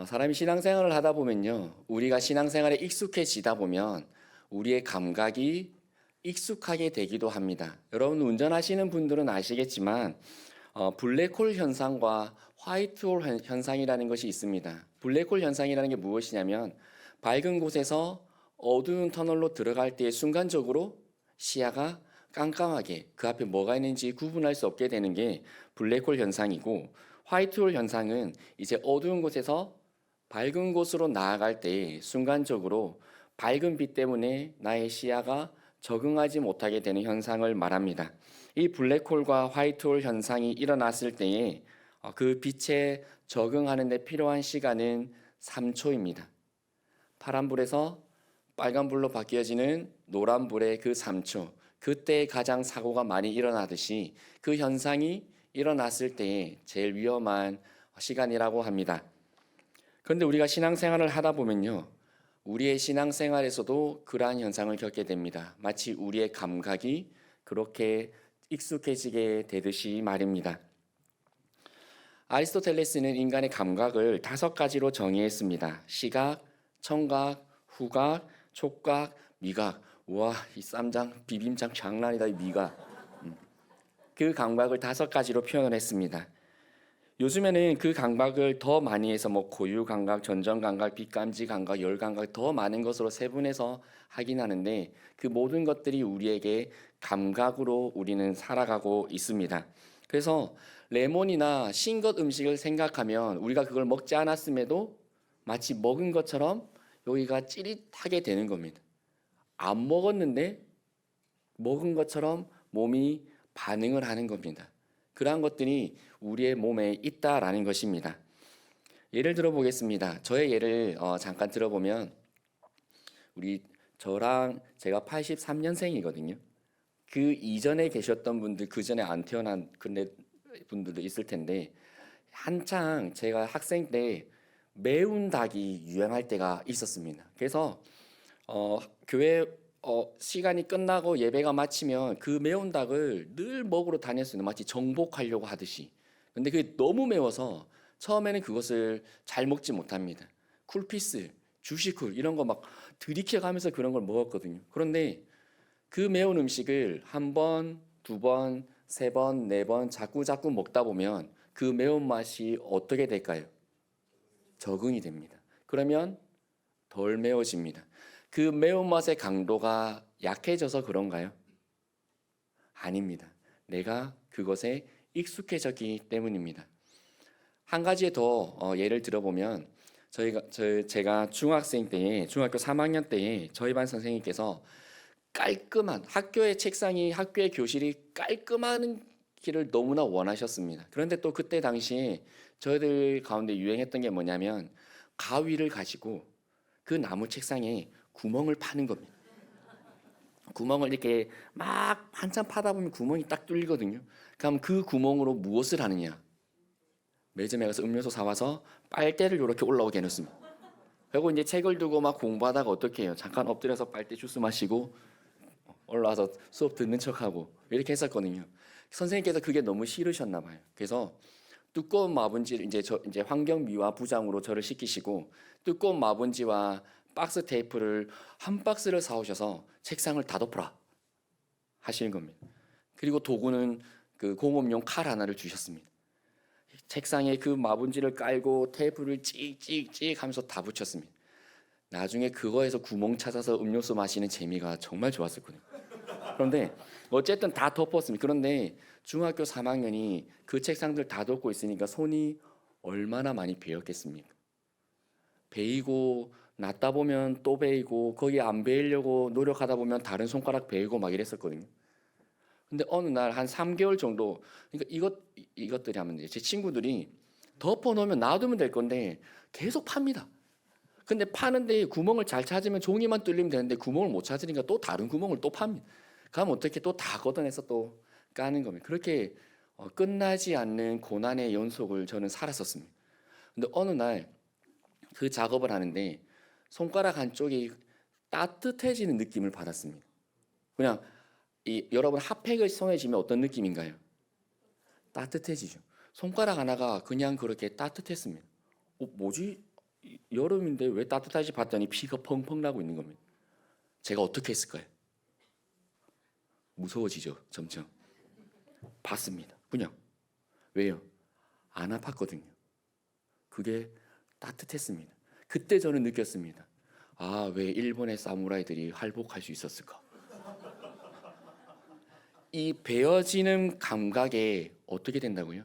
사람이 신앙생활을 하다 보면요. 우리가 신앙생활에 익숙해지다 보면 우리의 감각이 익숙하게 되기도 합니다. 여러분 운전하시는 분들은 아시겠지만 블랙홀 현상과 화이트홀 현상이라는 것이 있습니다. 블랙홀 현상이라는 게 무엇이냐면 밝은 곳에서 어두운 터널로 들어갈 때 순간적으로 시야가 깜깜하게 그 앞에 뭐가 있는지 구분할 수 없게 되는 게 블랙홀 현상이고, 화이트홀 현상은 이제 어두운 곳에서 밝은 곳으로 나아갈 때 순간적으로 밝은 빛 때문에 나의 시야가 적응하지 못하게 되는 현상을 말합니다. 이 블랙홀과 화이트홀 현상이 일어났을 때에 그 빛에 적응하는 데 필요한 시간은 3초입니다. 파란불에서 빨간불로 바뀌어지는 노란불의 그 3초, 그때 가장 사고가 많이 일어나듯이 그 현상이 일어났을 때에 제일 위험한 시간이라고 합니다. 그런데 우리가 신앙생활을 하다 보면요, 우리의 신앙생활에서도 그러한 현상을 겪게 됩니다. 마치 우리의 감각이 그렇게 익숙해지게 되듯이 말입니다. 아리스토텔레스는 인간의 감각을 5가지로 정의했습니다. 시각, 청각, 후각, 촉각, 미각. 와, 이 쌈장, 비빔장 장난이다, 이 미각. 그 감각을 5가지로 표현을 했습니다. 요즘에는 그 감각을 더 많이 해서 고유 감각, 전정 감각, 빛감지 감각, 열 감각 더 많은 것으로 세분해서 하긴 하는데 그 모든 것들이 우리에게 감각으로 우리는 살아가고 있습니다. 그래서 레몬이나 싱것 음식을 생각하면 우리가 그걸 먹지 않았음에도 마치 먹은 것처럼 여기가 찌릿하게 되는 겁니다. 안 먹었는데 먹은 것처럼 몸이 반응을 하는 겁니다. 그러한 것들이 우리의 몸에 있다라는 것입니다. 예를 들어 보겠습니다. 저의 예를 잠깐 들어보면 저랑 제가 83년생이거든요. 그 이전에 계셨던 분들, 그 전에 안 태어난 분들도 있을 텐데 한창 제가 학생 때 매운 닭이 유행할 때가 있었습니다. 그래서 교회 시간이 끝나고 예배가 마치면 그 매운 닭을 늘 먹으러 다녔어요. 마치 정복하려고 하듯이. 근데 그게 너무 매워서 처음에는 그것을 잘 먹지 못합니다. 쿨피스, 주시쿨 이런 거 막 들이켜 가면서 그런 걸 먹었거든요. 그런데 그 매운 음식을 한 번, 두 번, 세 번, 네 번 자꾸 먹다 보면 그 매운맛이 어떻게 될까요? 적응이 됩니다. 그러면 덜 매워집니다. 그 매운맛의 강도가 약해져서 그런가요? 아닙니다. 내가 그것에 익숙해졌기 때문입니다. 한 가지 더 예를 들어보면 제가 중학생 때에 중학교 3학년 때에 저희 반 선생님께서 깔끔한 학교의 교실이 깔끔한 기를 너무나 원하셨습니다. 그런데 또 그때 당시에 저희들 가운데 유행했던 게 뭐냐면 가위를 가지고 그 나무 책상에 구멍을 파는 겁니다. 구멍을 이렇게 막 한참 파다 보면 구멍이 딱 뚫리거든요. 그럼 그 구멍으로 무엇을 하느냐? 매점에 가서 음료수 사와서 빨대를 이렇게 올라오게 해놓습니다. 그리고 이제 책을 두고 막 공부하다가 어떻게 해요? 잠깐 엎드려서 빨대 주스 마시고 올라와서 수업 듣는 척하고 이렇게 했었거든요. 선생님께서 그게 너무 싫으셨나 봐요. 그래서 두꺼운 마분지를 이제 환경미화 부장으로 저를 시키시고 두꺼운 마분지와 박스 테이프를 한 박스를 사오셔서 책상을 다 덮어라 하시는 겁니다. 그리고 도구는 그 공업용 칼 하나를 주셨습니다. 책상에 그 마분지를 깔고 테이프를 찍찍찍 하면서 다 붙였습니다. 나중에 그거에서 구멍 찾아서 음료수 마시는 재미가 정말 좋았었거든요. 그런데 어쨌든 다 덮었습니다. 그런데 중학교 3학년이 그 책상들 다 덮고 있으니까 손이 얼마나 많이 베었겠습니까? 베이고 낫다 보면 또 베이고 거기 안 베이려고 노력하다 보면 다른 손가락 베이고 막 이랬었거든요. 근데 어느 날 한 3개월 정도, 그러니까 이것들이 하면 제 친구들이 덮어 놓으면 놔두면 될 건데 계속 팝니다. 근데 파는데 구멍을 잘 찾으면 종이만 뚫리면 되는데 구멍을 못 찾으니까 또 다른 구멍을 또 팝니다. 그럼 어떻게 또 다 걷어내서 또 까는 겁니다. 그렇게 끝나지 않는 고난의 연속을 저는 살았었습니다. 근데 어느 날 그 작업을 하는데 손가락 한쪽이 따뜻해지는 느낌을 받았습니다. 그냥 여러분 핫팩을 손에 쥐면 어떤 느낌인가요? 따뜻해지죠. 손가락 하나가 그냥 그렇게 따뜻했습니다. 뭐지? 여름인데 왜 따뜻하지 봤더니 피가 펑펑 나고 있는 겁니다. 제가 어떻게 했을까요? 무서워지죠, 점점. 봤습니다. 그냥. 왜요? 안 아팠거든요. 그게 따뜻했습니다. 그때 저는 느꼈습니다. 아, 왜 일본의 사무라이들이 할복할 수 있었을까? 이 베어지는 감각에 어떻게 된다고요?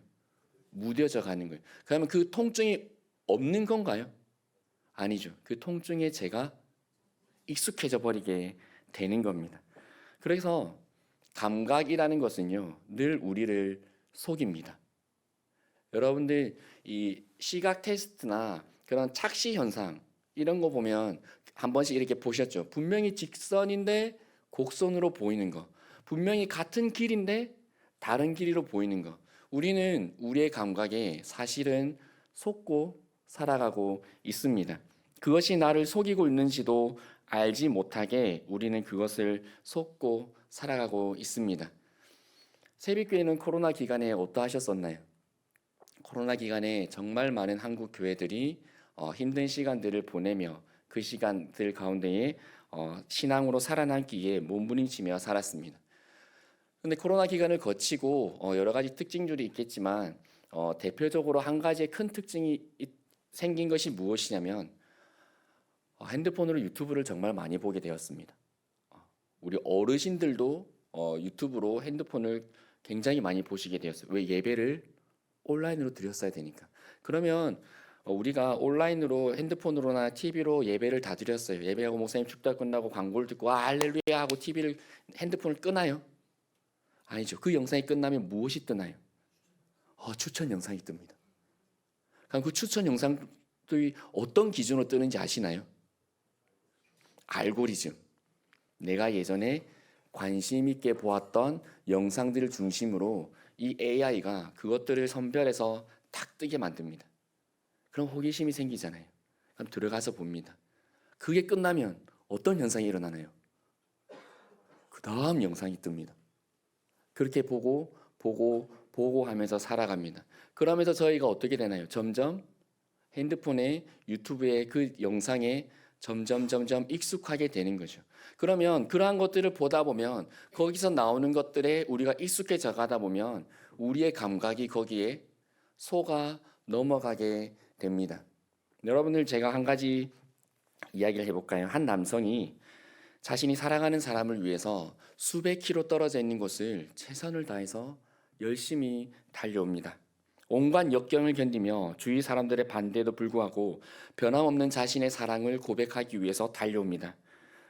무뎌져 가는 거예요. 그러면 그 통증이 없는 건가요? 아니죠. 그 통증에 제가 익숙해져 버리게 되는 겁니다. 그래서 감각이라는 것은요, 늘 우리를 속입니다. 여러분들 이 시각 테스트나 그런 착시 현상 이런 거 보면 한 번씩 이렇게 보셨죠? 분명히 직선인데 곡선으로 보이는 거, 분명히 같은 길인데 다른 길이로 보이는 거. 우리는 우리의 감각에 사실은 속고 살아가고 있습니다. 그것이 나를 속이고 있는지도 알지 못하게 우리는 그것을 속고 살아가고 있습니다. 세빛교회는 코로나 기간에 어떠하셨었나요? 코로나 기간에 정말 많은 한국 교회들이 힘든 시간들을 보내며 그 시간들 가운데에 신앙으로 살아남기에 몸부림치며 살았습니다. 그런데 코로나 기간을 거치고 여러 가지 특징들이 있겠지만 대표적으로 한 가지의 큰 특징이 생긴 것이 무엇이냐면 핸드폰으로 유튜브를 정말 많이 보게 되었습니다. 우리 어르신들도 유튜브로 핸드폰을 굉장히 많이 보시게 되었어요. 왜? 예배를 온라인으로 드렸어야 되니까. 그러면 우리가 온라인으로 핸드폰으로나 TV로 예배를 다 드렸어요. 예배하고 목사님 축도가 끝나고 광고를 듣고 할렐루야 하고 TV를 핸드폰을 끄나요? 아니죠. 그 영상이 끝나면 무엇이 뜨나요? 추천 영상이 뜹니다. 그럼 그 추천 영상들이 어떤 기준으로 뜨는지 아시나요? 알고리즘. 내가 예전에 관심 있게 보았던 영상들을 중심으로 이 AI가 그것들을 선별해서 탁 뜨게 만듭니다. 그럼 호기심이 생기잖아요. 그럼 들어가서 봅니다. 그게 끝나면 어떤 현상이 일어나나요? 그 다음 영상이 뜹니다. 그렇게 보고 하면서 살아갑니다. 그러면서 저희가 어떻게 되나요? 점점 핸드폰에 유튜브에 그 영상에 점점 익숙하게 되는 거죠. 그러면 그러한 것들을 보다 보면 거기서 나오는 것들에 우리가 익숙해져 가다 보면 우리의 감각이 거기에 속아 넘어가게 됩니다. 여러분들 제가 한 가지 이야기를 해볼까요? 한 남성이 자신이 사랑하는 사람을 위해서 수백 킬로 떨어져 있는 곳을 최선을 다해서 열심히 달려옵니다. 온갖 역경을 견디며 주위 사람들의 반대에도 불구하고 변함없는 자신의 사랑을 고백하기 위해서 달려옵니다.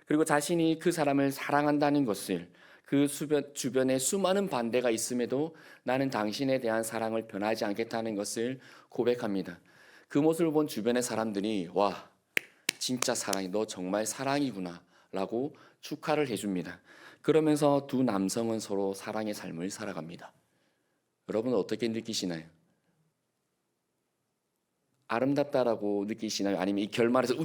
그리고 자신이 그 사람을 사랑한다는 것을 그 주변에 수많은 반대가 있음에도 나는 당신에 대한 사랑을 변하지 않겠다는 것을 고백합니다. 그 모습을 본 주변의 사람들이 와, 진짜 사랑이 너 정말 사랑이구나 라고 축하를 해줍니다. 그러면서 두 남성은 서로 사랑의 삶을 살아갑니다. 여러분은 어떻게 느끼시나요? 아름답다라고 느끼시나요? 아니면 이 결말에서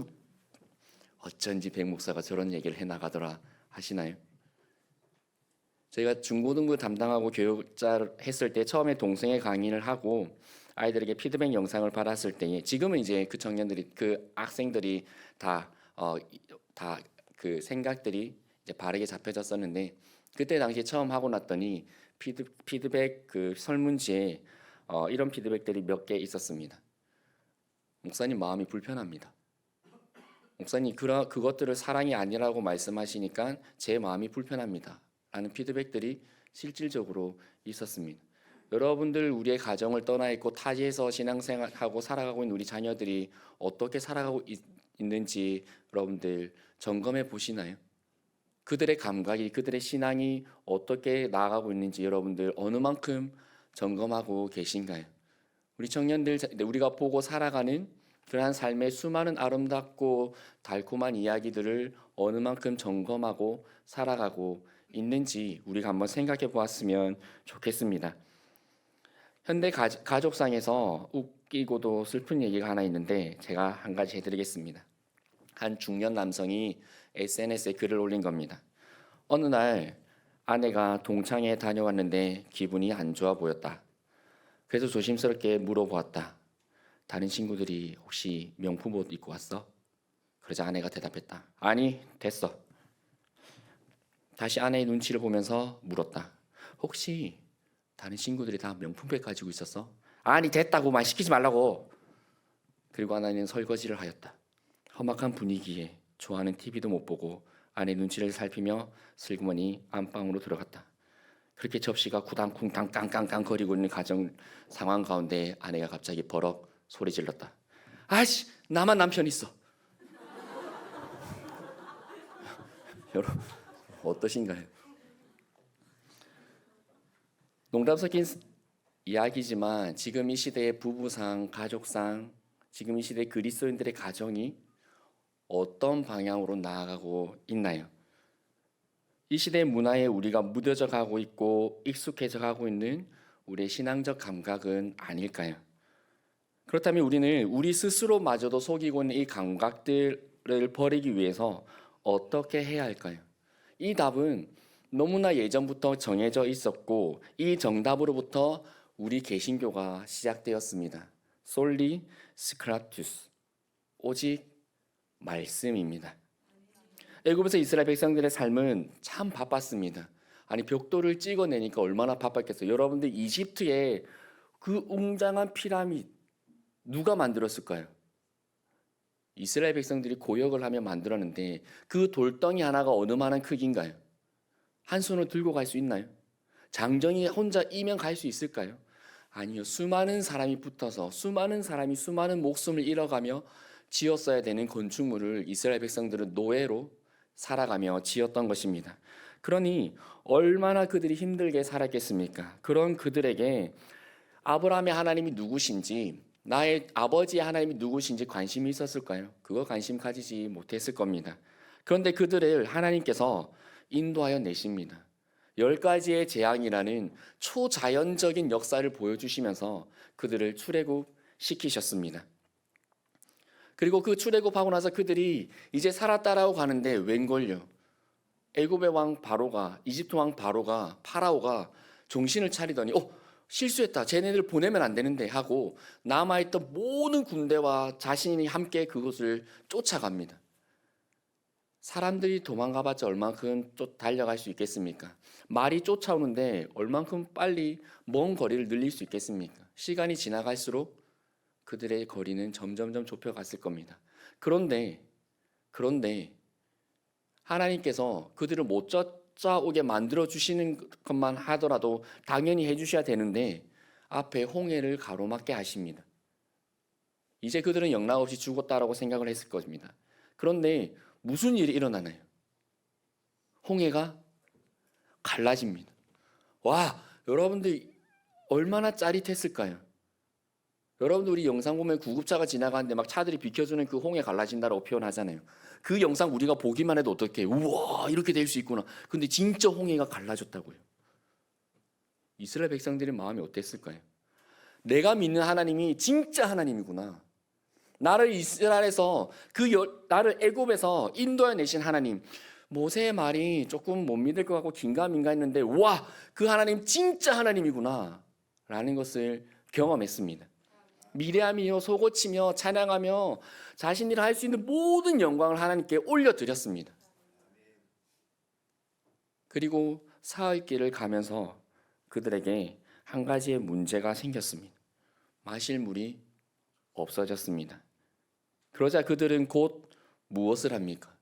어쩐지 백 목사가 저런 얘기를 해나가더라 하시나요? 저희가 중고등부 담당하고 교육자 했을 때 처음에 동성애 강의를 하고 아이들에게 피드백 영상을 받았을 때에 지금은 이제 그 청년들이 그 학생들이 다 그 생각들이 이제 바르게 잡혀졌었는데 그때 당시에 처음 하고 났더니 피드백 그 설문지에 이런 피드백들이 몇 개 있었습니다. 목사님 마음이 불편합니다. 목사님 그것들을 사랑이 아니라고 말씀하시니까 제 마음이 불편합니다. 라는 피드백들이 실질적으로 있었습니다. 여러분들 우리의 가정을 떠나 있고 타지에서 신앙생활하고 살아가고 있는 우리 자녀들이 어떻게 살아가고 있는지 여러분들 점검해 보시나요? 그들의 감각이 그들의 신앙이 어떻게 나아가고 있는지 여러분들 어느 만큼 점검하고 계신가요? 우리 청년들 우리가 보고 살아가는 그러한 삶의 수많은 아름답고 달콤한 이야기들을 어느 만큼 점검하고 살아가고 있는지 우리가 한번 생각해 보았으면 좋겠습니다. 현대 가족상에서 웃기고도 슬픈 얘기가 하나 있는데 제가 한 가지 해드리겠습니다. 한 중년 남성이 SNS에 글을 올린 겁니다. 어느 날 아내가 동창회 다녀왔는데 기분이 안 좋아 보였다. 그래서 조심스럽게 물어보았다. 다른 친구들이 혹시 명품 옷 입고 왔어? 그러자 아내가 대답했다. 아니, 됐어. 다시 아내의 눈치를 보면서 물었다. 혹시 다른 친구들이 다 명품백 가지고 있었어? 아니, 됐다고. 말 시키지 말라고. 그리고 아내는 설거지를 하였다. 험악한 분위기에 좋아하는 TV도 못 보고 아내 눈치를 살피며 슬그머니 안방으로 들어갔다. 그렇게 접시가 구당쿵당 깡깡깡 거리고 있는 가정 상황 가운데 아내가 갑자기 버럭 소리 질렀다. 아이씨, 나만 남편 있어. 여러분 어떠신가요? 농담 섞인 이야기지만 지금 이 시대의 부부상, 가족상, 지금 이 시대 그리스도인들의 가정이 어떤 방향으로 나아가고 있나요? 이 시대의 문화에 우리가 무뎌져 가고 있고 익숙해져 가고 있는 우리의 신앙적 감각은 아닐까요? 그렇다면 우리는 우리 스스로마저도 속이고 있는 이 감각들을 버리기 위해서 어떻게 해야 할까요? 이 답은 너무나 예전부터 정해져 있었고 이 정답으로부터 우리 개신교가 시작되었습니다. 솔리 스크라투스, 오직 말씀입니다. 애굽에서 이스라엘 백성들의 삶은 참 바빴습니다. 아니 벽돌을 찍어내니까 얼마나 바빴겠어요. 여러분들 이집트에 그 웅장한 피라미드 누가 만들었을까요? 이스라엘 백성들이 고역을 하며 만들었는데 그 돌덩이 하나가 어느 만한 크기인가요? 한 손으로 들고 갈 수 있나요? 장정이 혼자 이면 갈 수 있을까요? 아니요. 수많은 사람이 붙어서 수많은 사람이 수많은 목숨을 잃어가며 지었어야 되는 건축물을 이스라엘 백성들은 노예로 살아가며 지었던 것입니다. 그러니 얼마나 그들이 힘들게 살았겠습니까? 그런 그들에게 아브라함의 하나님이 누구신지, 나의 아버지의 하나님이 누구신지 관심이 있었을까요? 그거 관심 가지지 못했을 겁니다. 그런데 그들을 하나님께서 인도하여 내십니다. 10가지의 재앙이라는 초자연적인 역사를 보여주시면서 그들을 출애굽시키셨습니다. 그리고 그 출애굽하고 나서 그들이 이제 살았다라고 가는데 웬걸요? 애굽의 왕 바로가, 이집트 왕 바로가, 파라오가 정신을 차리더니 실수했다. 쟤네들 보내면 안 되는데 하고 남아있던 모든 군대와 자신이 함께 그곳을 쫓아갑니다. 사람들이 도망가봤자 얼만큼 달려갈 수 있겠습니까? 말이 쫓아오는데 얼만큼 빨리 먼 거리를 늘릴 수 있겠습니까? 시간이 지나갈수록 그들의 거리는 점점점 좁혀갔을 겁니다. 그런데 하나님께서 그들을 못 쫓아오게 만들어 주시는 것만 하더라도 당연히 해주셔야 되는데 앞에 홍해를 가로막게 하십니다. 이제 그들은 영락없이 죽었다라고 생각을 했을 겁니다. 그런데 무슨 일이 일어나나요? 홍해가 갈라집니다. 와, 여러분들 얼마나 짜릿했을까요? 여러분들 우리 영상 보면 구급차가 지나가는데 막 차들이 비켜주는 그 홍해 갈라진다라고 표현하잖아요. 그 영상 우리가 보기만 해도 어떻게 우와 이렇게 될 수 있구나. 근데 진짜 홍해가 갈라졌다고요. 이스라엘 백성들의 마음이 어땠을까요? 내가 믿는 하나님이 진짜 하나님이구나. 나를 이스라엘에서 나를 애굽에서 인도해 내신 하나님. 모세의 말이 조금 못 믿을 것 같고 긴가민가 했는데 와, 그 하나님 진짜 하나님이구나 라는 것을 경험했습니다. 미래하며 속고치며 찬양하며 자신이 할 수 있는 모든 영광을 하나님께 올려드렸습니다. 그리고 사흘 길을 가면서 그들에게 한 가지의 문제가 생겼습니다. 마실 물이 없어졌습니다. 그러자 그들은 곧 무엇을 합니까?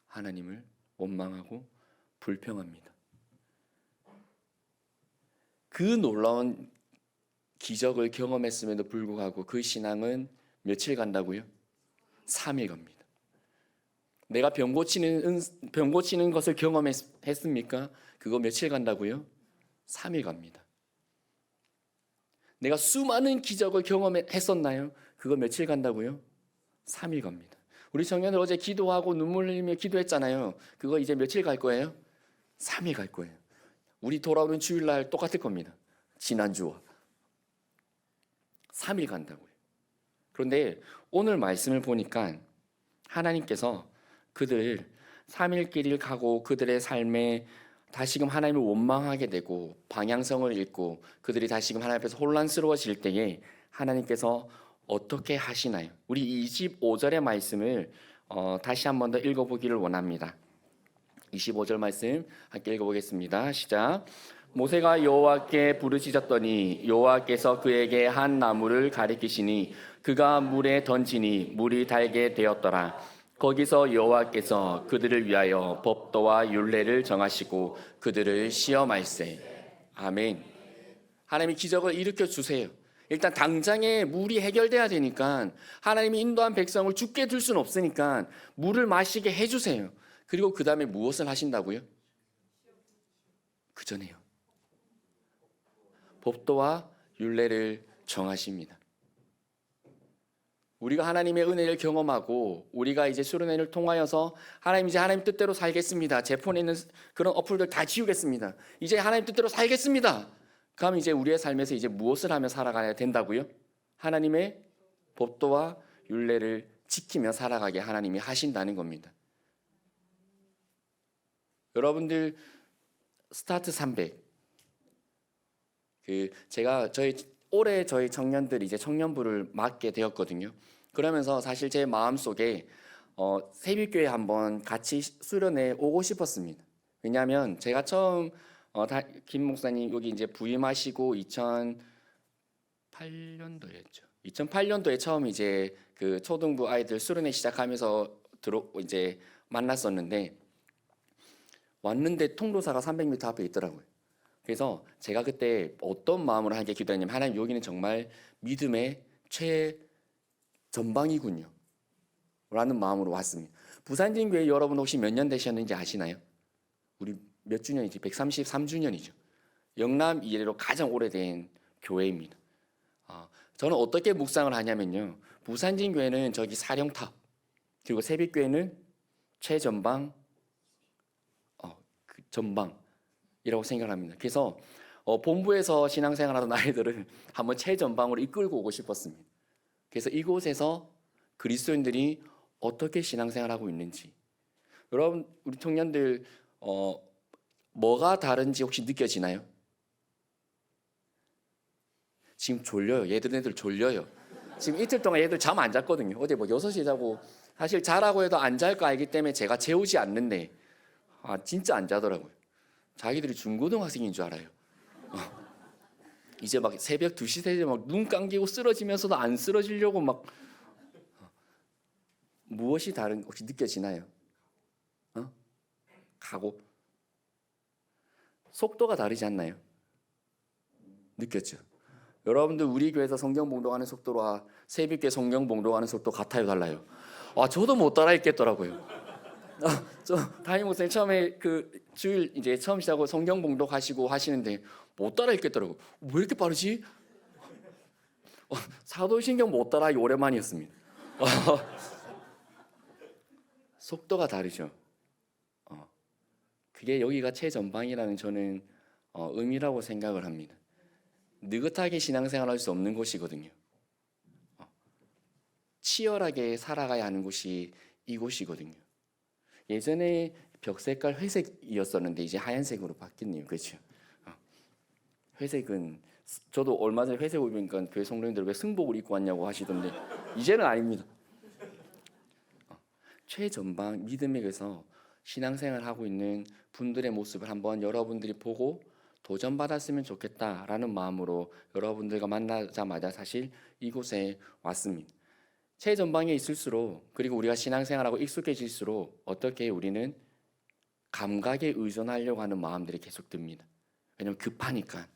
하나님을 원망하고 불평합니다. 그 놀라운 기적을 경험했음에도 불구하고 그 신앙은 며칠 간다고요? 3일 갑니다. 내가 병 고치는 것을 경험했습니까? 그거 며칠 간다고요? 3일 갑니다. 내가 수많은 기적을 경험했었나요? 그거 며칠 간다고요? 3일 갑니다. 우리 청년들 어제 기도하고 눈물 흘리며 기도했잖아요. 그거 이제 며칠 갈 거예요? 3일 갈 거예요. 우리 돌아오는 주일날 똑같을 겁니다. 지난주와 3일 간다고요. 그런데 오늘 말씀을 보니까 하나님께서 그들 3일 길을 가고 그들의 삶에 다시금 하나님을 원망하게 되고 방향성을 잃고 그들이 다시금 하나님 앞에서 혼란스러워질 때에 하나님께서 어떻게 하시나요? 우리 25절의 말씀을 다시 한 번 더 읽어보기를 원합니다. 25절 말씀 함께 읽어보겠습니다. 시작. 모세가 여호와께 부르짖었더니 여호와께서 그에게 한 나무를 가리키시니 그가 물에 던지니 물이 달게 되었더라. 거기서 여호와께서 그들을 위하여 법도와 율례를 정하시고 그들을 시험할세. 아멘. 하나님이 기적을 일으켜 주세요. 일단 당장에 물이 해결돼야 되니까 하나님이 인도한 백성을 죽게 둘 수는 없으니까 물을 마시게 해주세요. 그리고 그 다음에 무엇을 하신다고요? 그 전에요. 법도와 율례를 정하십니다. 우리가 하나님의 은혜를 경험하고 우리가 이제 수련회를 통하여서 하나님 이제 하나님 뜻대로 살겠습니다. 제 폰에 있는 그런 어플들 다 지우겠습니다. 이제 하나님 뜻대로 살겠습니다. 그럼 이제 우리의 삶에서 이제 무엇을 하며 살아가야 된다고요? 하나님의 법도와 율례를 지키며 살아가게 하나님이 하신다는 겁니다. 여러분들 스타트 300. 제가 올해 저희 청년들이 이제 청년부를 맡게 되었거든요. 그러면서 사실 제 마음속에 세빛교회 한번 같이 수련회 오고 싶었습니다. 왜냐하면 제가 처음 김 목사님 여기 이제 부임하시고 2008년도였죠. 2008년도에 처음 이제 그 초등부 아이들 수련회 시작하면서 이제 만났었는데 왔는데 통로사가 300m 앞에 있더라고요. 그래서 제가 그때 어떤 마음으로 하나님께 기도했냐면 하나님 여기는 정말 믿음의 최전방이군요 라는 마음으로 왔습니다. 부산진교회 여러분 혹시 몇 년 되셨는지 아시나요? 우리 몇 주년이지? 133주년이죠. 영남 이래로 가장 오래된 교회입니다. 저는 어떻게 묵상을 하냐면요. 부산진교회는 저기 사령탑 그리고 세빛교회는 최전방 그 전방이라고 생각합니다. 그래서 본부에서 신앙생활하던 아이들을 한번 최전방으로 이끌고 오고 싶었습니다. 그래서 이곳에서 그리스도인들이 어떻게 신앙생활하고 있는지 여러분 우리 청년들 뭐가 다른지 혹시 느껴지나요? 지금 졸려요. 얘들 졸려요. 지금 이틀 동안 얘들 잠 안 잤거든요. 어제 뭐 6시에 자고 사실 자라고 해도 안 잘 거 알기 때문에 제가 재우지 않는데 진짜 안 자더라고요. 자기들이 중고등학생인 줄 알아요. 이제 막 새벽 2시, 3시 막 눈 감기고 쓰러지면서도 안 쓰러지려고 막 무엇이 다른 혹시 느껴지나요? 가고 속도가 다르지 않나요? 느꼈죠? 여러분들 우리 교회에서 성경 봉독하는 속도와 새벽에 성경 봉독하는 속도 같아요, 달라요? 저도 못 따라 읽겠더라고요. 저 담임 목사님 처음에 그 주일 이제 처음 시작하고 성경 봉독하시고 하시는데 못 따라 읽겠더라고. 왜 이렇게 빠르지? 사도신경 못 따라하기 오랜만이었습니다. 속도가 다르죠. 그게 여기가 최전방이라는 저는 의미라고 생각을 합니다. 느긋하게 신앙생활할 수 없는 곳이거든요. 치열하게 살아가야 하는 곳이 이곳이거든요. 예전에 벽 색깔 회색이었었는데 이제 하얀색으로 바뀌었네요. 그렇죠? 회색은 저도 얼마 전에 회색 입으니까 교회 성도님들 왜 승복을 입고 왔냐고 하시던데 이제는 아닙니다. 최전방 믿음에서 신앙생활하고 있는 분들의 모습을 한번 여러분들이 보고 도전받았으면 좋겠다라는 마음으로 여러분들과 만나자마자 사실 이곳에 왔습니다. 최전방에 있을수록 그리고 우리가 신앙생활하고 익숙해질수록 어떻게 우리는 감각에 의존하려고 하는 마음들이 계속 듭니다. 왜냐하면 급하니까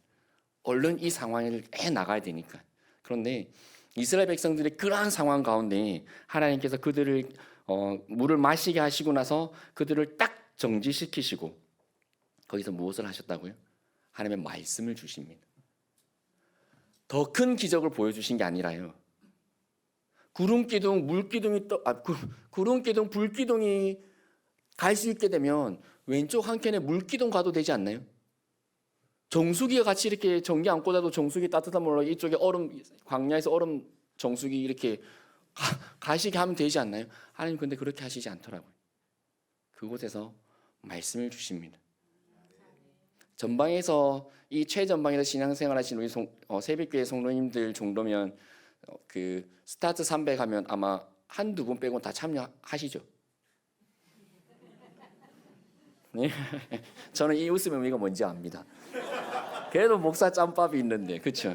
얼른 이 상황을 나가야 되니까. 그런데 이스라엘 백성들의 그러한 상황 가운데 하나님께서 그들을 물을 마시게 하시고 나서 그들을 딱 정지시키시고 거기서 무엇을 하셨다고요? 하나님의 말씀을 주십니다. 더 큰 기적을 보여주신 게 아니라요. 구름기둥, 구름기둥, 불기둥이 갈 수 있게 되면 왼쪽 한 켠에 물기둥 가도 되지 않나요? 정수기가 같이 이렇게 전기 안 꽂아도 정수기 따뜻한 물로 이쪽에 얼음, 광야에서 얼음 정수기 이렇게 가시게 하면 되지 않나요? 하나님 근데 그렇게 하시지 않더라고요. 그곳에서 말씀을 주십니다. 전방에서 이 최전방에서 신앙생활 하신 우리 새벽교회 성도님들 정도면 그 스타트 300 하면 아마 한두 분 빼고는 다 참여하시죠? 네? 저는 이 웃음의 의미가 뭔지 압니다. 그래도 목사 짬밥이 있는데, 그렇죠?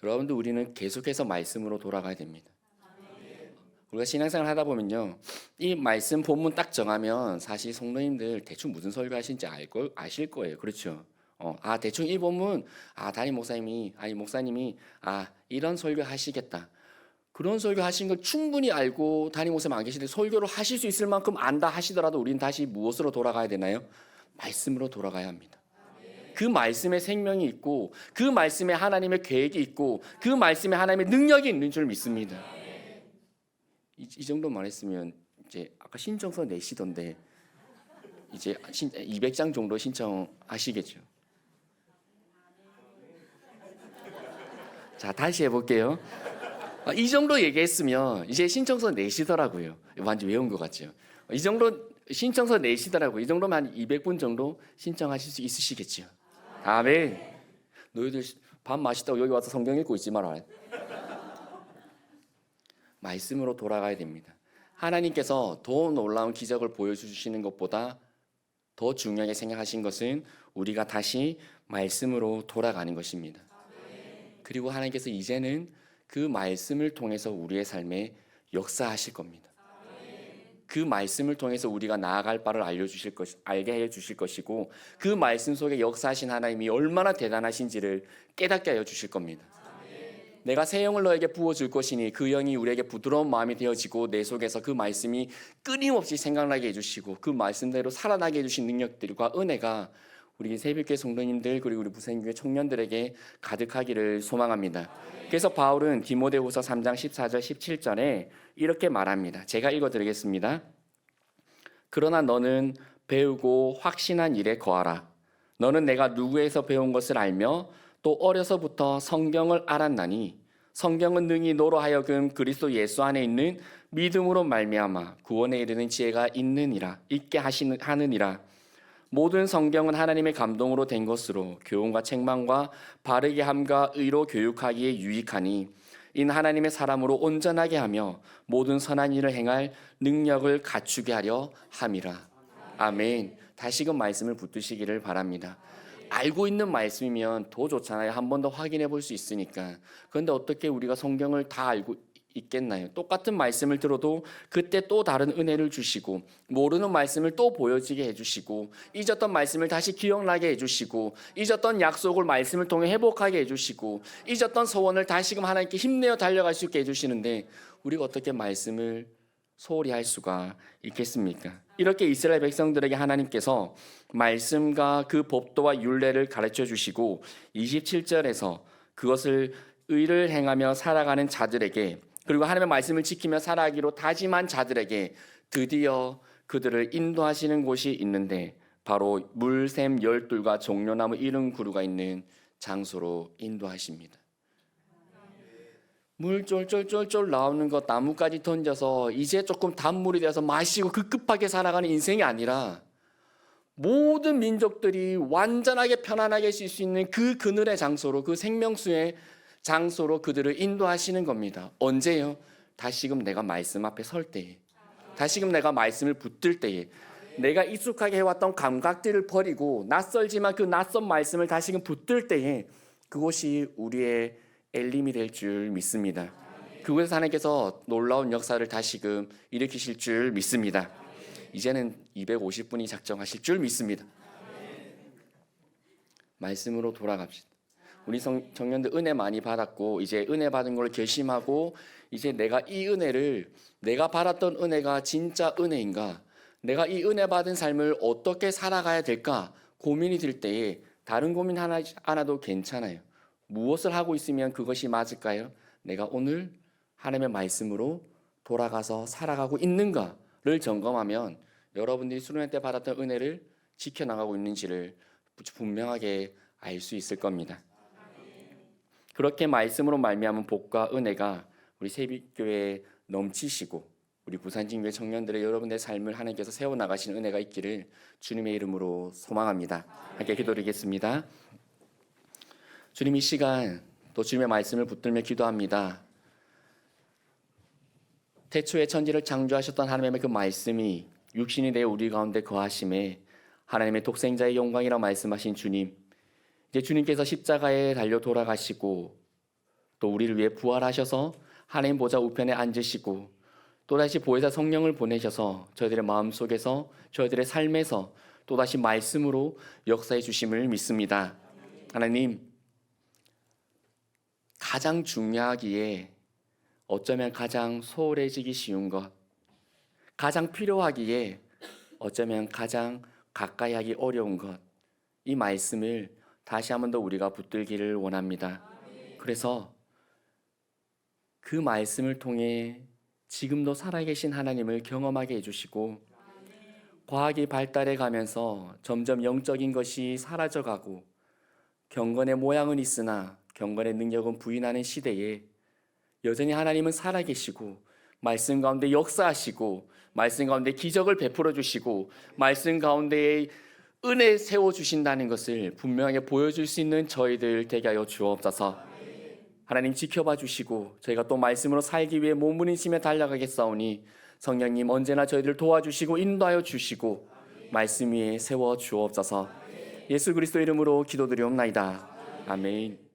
여러분들, 우리는 계속해서 말씀으로 돌아가야 됩니다. 우리가 신앙생활 하다 보면요, 이 말씀 본문 딱 정하면 사실 성도님들 대충 무슨 설교하신지 아실 거예요. 그렇죠? 대충 이 본문, 담임 목사님이, 아니 목사님이 이런 설교 하시겠다. 그런 설교 하신 걸 충분히 알고 담임 목사님 안 계시는데 설교를 하실 수 있을 만큼 안다 하시더라도 우리는 다시 무엇으로 돌아가야 되나요? 말씀으로 돌아가야 합니다. 그 말씀에 생명이 있고 그 말씀에 하나님의 계획이 있고 그 말씀에 하나님의 능력이 있는 줄 믿습니다. 이 정도 말했으면 이제 아까 신청서 내시던데 이제 200장 정도 신청하시겠죠. 자, 다시 해볼게요. 이 정도 얘기했으면 이제 신청서 내시더라고요. 완전 외운 것 같죠. 이 정도 신청서 내시더라고요. 이 정도면 한 200분 정도 신청하실 수 있으시겠죠. 아멘. 너희들 밥 맛있다고 여기 와서 성경 읽고 있지 마라. 말씀으로 돌아가야 됩니다. 하나님께서 더 놀라운 기적을 보여주시는 것보다 더 중요하게 생각하신 것은 우리가 다시 말씀으로 돌아가는 것입니다. 그리고 하나님께서 이제는 그 말씀을 통해서 우리의 삶에 역사하실 겁니다. 그 말씀을 통해서 우리가 나아갈 바를 알게 해주실 것이고 그 말씀 속에 역사하신 하나님이 얼마나 대단하신지를 깨닫게 하여 주실 겁니다. 내가 새 영을 너에게 부어줄 것이니 그 영이 우리에게 부드러운 마음이 되어지고 내 속에서 그 말씀이 끊임없이 생각나게 해주시고 그 말씀대로 살아나게 해주신 능력들과 은혜가 우리 새벽교회 성도님들 그리고 우리 부생교회 청년들에게 가득하기를 소망합니다. 그래서 바울은 디모데후서 3장 14절 17절에 이렇게 말합니다. 제가 읽어드리겠습니다. 그러나 너는 배우고 확신한 일에 거하라. 너는 내가 누구에서 배운 것을 알며 또 어려서부터 성경을 알았나니 성경은 능히 너로 하여금 그리스도 예수 안에 있는 믿음으로 말미암아 구원에 이르는 지혜가 있게 하느니라. 모든 성경은 하나님의 감동으로 된 것으로 교훈과 책망과 바르게 함과 의로 교육하기에 유익하니 이는 하나님의 사람으로 온전하게 하며 모든 선한 일을 행할 능력을 갖추게 하려 함이라. 아멘. 다시금 말씀을 붙드시기를 바랍니다. 알고 있는 말씀이면 더 좋잖아요. 한 번 더 확인해 볼 수 있으니까. 그런데 어떻게 우리가 성경을 다 알고 있겠나요? 똑같은 말씀을 들어도 그때 또 다른 은혜를 주시고 모르는 말씀을 또 보여지게 해주시고 잊었던 말씀을 다시 기억나게 해주시고 잊었던 약속을 말씀을 통해 회복하게 해주시고 잊었던 소원을 다시금 하나님께 힘내어 달려갈 수 있게 해주시는데 우리가 어떻게 말씀을 소홀히 할 수가 있겠습니까? 이렇게 이스라엘 백성들에게 하나님께서 말씀과 그 법도와 율례를 가르쳐 주시고 27절에서 그것을 의를 행하며 살아가는 자들에게 그리고 하나님의 말씀을 지키며 살아가기로 다짐한 자들에게 드디어 그들을 인도하시는 곳이 있는데 바로 물샘 열둘과 종려나무 이른 구루가 있는 장소로 인도하십니다. 물 쫄쫄쫄쫄 나오는 것 나무까지 던져서 이제 조금 단물이 돼서 마시고 급급하게 살아가는 인생이 아니라 모든 민족들이 완전하게 편안하게 쉴 수 있는 그 그늘의 장소로 그 생명수의 장소로 그들을 인도하시는 겁니다. 언제요? 다시금 내가 말씀 앞에 설 때에 다시금 내가 말씀을 붙들 때에 내가 익숙하게 해왔던 감각들을 버리고 낯설지만 그 낯선 말씀을 다시금 붙들 때에 그것이 우리의 엘림이 될 줄 믿습니다. 그곳에서 하나님께서 놀라운 역사를 다시금 일으키실 줄 믿습니다. 이제는 250분이 작정하실 줄 믿습니다. 말씀으로 돌아갑시다. 우리 청년들 은혜 많이 받았고 이제 은혜 받은 걸 결심하고 이제 내가 이 은혜를 내가 받았던 은혜가 진짜 은혜인가 내가 이 은혜 받은 삶을 어떻게 살아가야 될까 고민이 들 때에 다른 고민 하나도 괜찮아요. 무엇을 하고 있으면 그것이 맞을까요? 내가 오늘 하나님의 말씀으로 돌아가서 살아가고 있는가를 점검하면 여러분들이 수련회 때 받았던 은혜를 지켜나가고 있는지를 분명하게 알 수 있을 겁니다. 그렇게 말씀으로 말미암은 복과 은혜가 우리 새벽교회에 넘치시고 우리 부산진교회 청년들의 여러분의 삶을 하나님께서 세워나가신 은혜가 있기를 주님의 이름으로 소망합니다. 함께 기도드리겠습니다. 주님 이 시간 또 주님의 말씀을 붙들며 기도합니다. 태초에 천지를 창조하셨던 하나님의 그 말씀이 육신이 되어 우리 가운데 거하심에 하나님의 독생자의 영광이라 말씀하신 주님, 이제 주님께서 십자가에 달려 돌아가시고 또 우리를 위해 부활하셔서 하나님 보좌 우편에 앉으시고 또다시 보혜사 성령을 보내셔서 저희들의 마음속에서 저희들의 삶에서 또다시 말씀으로 역사해 주심을 믿습니다. 하나님, 가장 중요하기에 어쩌면 가장 소홀해지기 쉬운 것, 가장 필요하기에 어쩌면 가장 가까이 하기 어려운 것, 이 말씀을 다시 한 번 더 우리가 붙들기를 원합니다. 그래서 그 말씀을 통해 지금도 살아계신 하나님을 경험하게 해주시고, 과학이 발달해 가면서 점점 영적인 것이 사라져가고 경건의 모양은 있으나 경건의 능력은 부인하는 시대에 여전히 하나님은 살아계시고 말씀 가운데 역사하시고 말씀 가운데 기적을 베풀어 주시고 말씀 가운데에 은혜 세워주신다는 것을 분명하게 보여줄 수 있는 저희들 되게 하여 주옵소서. 하나님 지켜봐 주시고 저희가 또 말씀으로 살기 위해 몸부림치며 달려가겠사오니 성령님 언제나 저희들을 도와주시고 인도하여 주시고 말씀 위에 세워 주옵소서. 예수 그리스도 이름으로 기도드리옵나이다. 아멘.